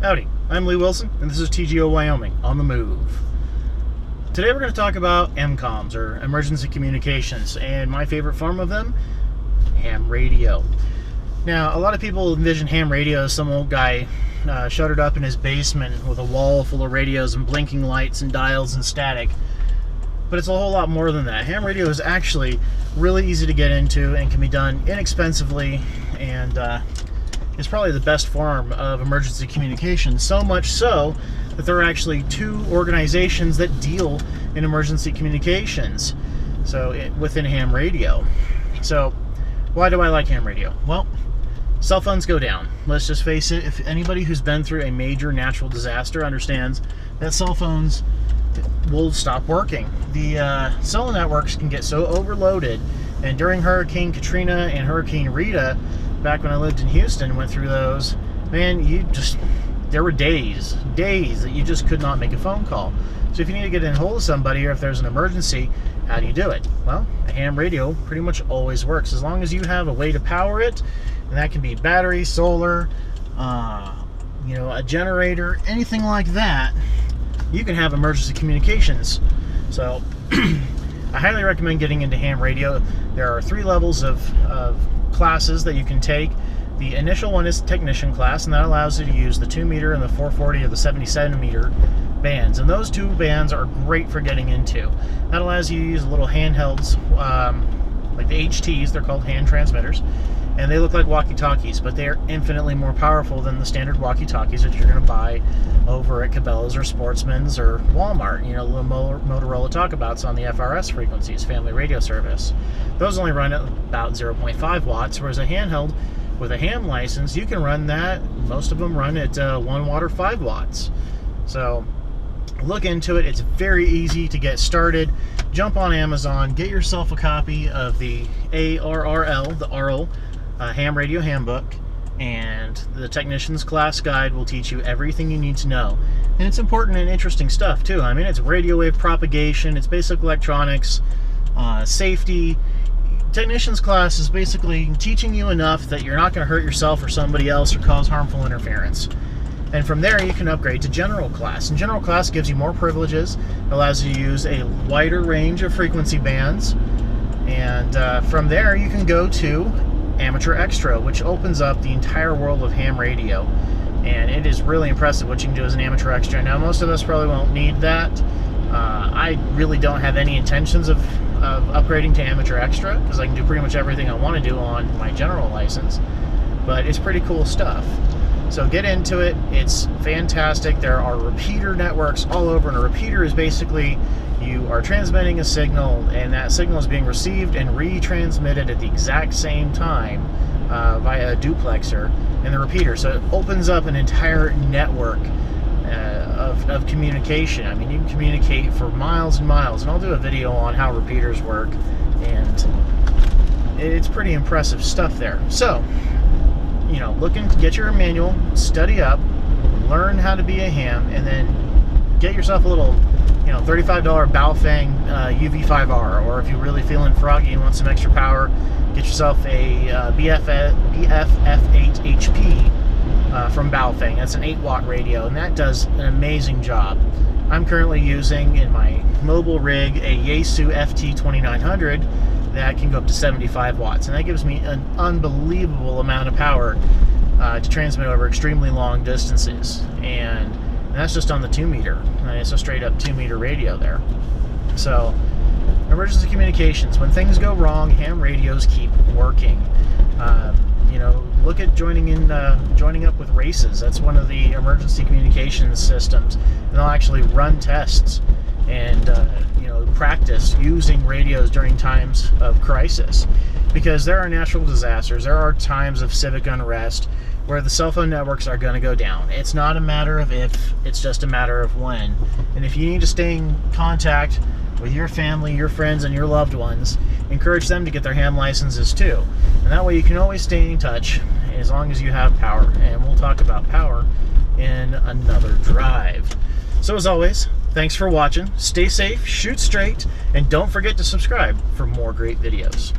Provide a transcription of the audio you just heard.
Howdy, I'm Lee Wilson, and this is TGO Wyoming on the move. Today we're going to talk about EMCOMs, or emergency communications, and my favorite form of them, ham radio. Now, a lot of people envision ham radio as some old guy shuttered up in his basement with a wall full of radios and blinking lights and dials and static. But it's a whole lot more than that. Ham radio is actually really easy to get into and can be done inexpensively, and is probably the best form of emergency communication, so much so that there are actually two organizations that deal in emergency communications within ham radio. So why do I like ham radio? Well, cell phones go down. Let's just face it, if anybody who's been through a major natural disaster understands that cell phones will stop working. The cell networks can get so overloaded, and during Hurricane Katrina and Hurricane Rita, back when I lived in Houston, went through those, man, there were days that you just could not make a phone call. So if you need to get in hold of somebody, or if there's an emergency, how do you do it? Well, a ham radio pretty much always works, as long as you have a way to power it, and that can be battery, solar, a generator, anything like that. You can have emergency communications. So I highly recommend getting into ham radio. There are 3 levels of classes that you can take. The initial one is technician class, and that allows you to use the 2 meter and the 440 or the 70 centimeter bands, and those 2 bands are great for getting into. That allows you to use little handhelds like the HTs. They're called hand transmitters, and they look like walkie-talkies, but they are infinitely more powerful than the standard walkie-talkies that you're going to buy over at Cabela's or Sportsman's or Walmart. You know, little Motorola talkabouts on the FRS frequencies, family radio service. Those only run at about 0.5 watts, whereas a handheld with a ham license, you can run that. Most of them run at 1 watt or 5 watts. So look into it. It's very easy to get started. Jump on Amazon, get yourself a copy of the ARRL, the ARL Ham Radio Handbook, and the Technician's Class Guide will teach you everything you need to know. And it's important and interesting stuff too. I mean, it's radio wave propagation, it's basic electronics, safety. Technician's class is basically teaching you enough that you're not going to hurt yourself or somebody else or cause harmful interference. And from there you can upgrade to general class. And general class gives you more privileges, allows you to use a wider range of frequency bands, and from there you can go to Amateur Extra, which opens up the entire world of ham radio, and it is really impressive what you can do as an Amateur Extra. Now, most of us probably won't need that. I really don't have any intentions of upgrading to Amateur Extra, because I can do pretty much everything I want to do on my general license, but it's pretty cool stuff. So get into it. It's fantastic. There are repeater networks all over, and a repeater is basically you are transmitting a signal, and that signal is being received and retransmitted at the exact same time via a duplexer in the repeater. So it opens up an entire network of communication. I mean, you can communicate for miles and miles, and I'll do a video on how repeaters work, and it's pretty impressive stuff there. So, looking to get your manual, study up, learn how to be a ham, and then get yourself a little $35 Baofeng UV5R, or if you're really feeling froggy and want some extra power, get yourself a BFF8 HP from Baofeng. That's an 8 watt radio, and that does an amazing job. I'm currently using in my mobile rig a Yaesu FT2900 that can go up to 75 watts, and that gives me an unbelievable amount of power to transmit over extremely long distances. And that's just on the 2 meter. It's a straight up 2 meter radio there. So, emergency communications. When things go wrong, ham radios keep working. Look at joining up with races. That's one of the emergency communications systems. And they'll actually run tests and practice using radios during times of crisis, because there are natural disasters. There are times of civic unrest where the cell phone networks are going to go down. It's not a matter of if, it's just a matter of when. And if you need to stay in contact with your family, your friends, and your loved ones, encourage them to get their ham licenses too. And that way you can always stay in touch as long as you have power. And we'll talk about power in another drive. So as always, thanks for watching. Stay safe, shoot straight, and don't forget to subscribe for more great videos.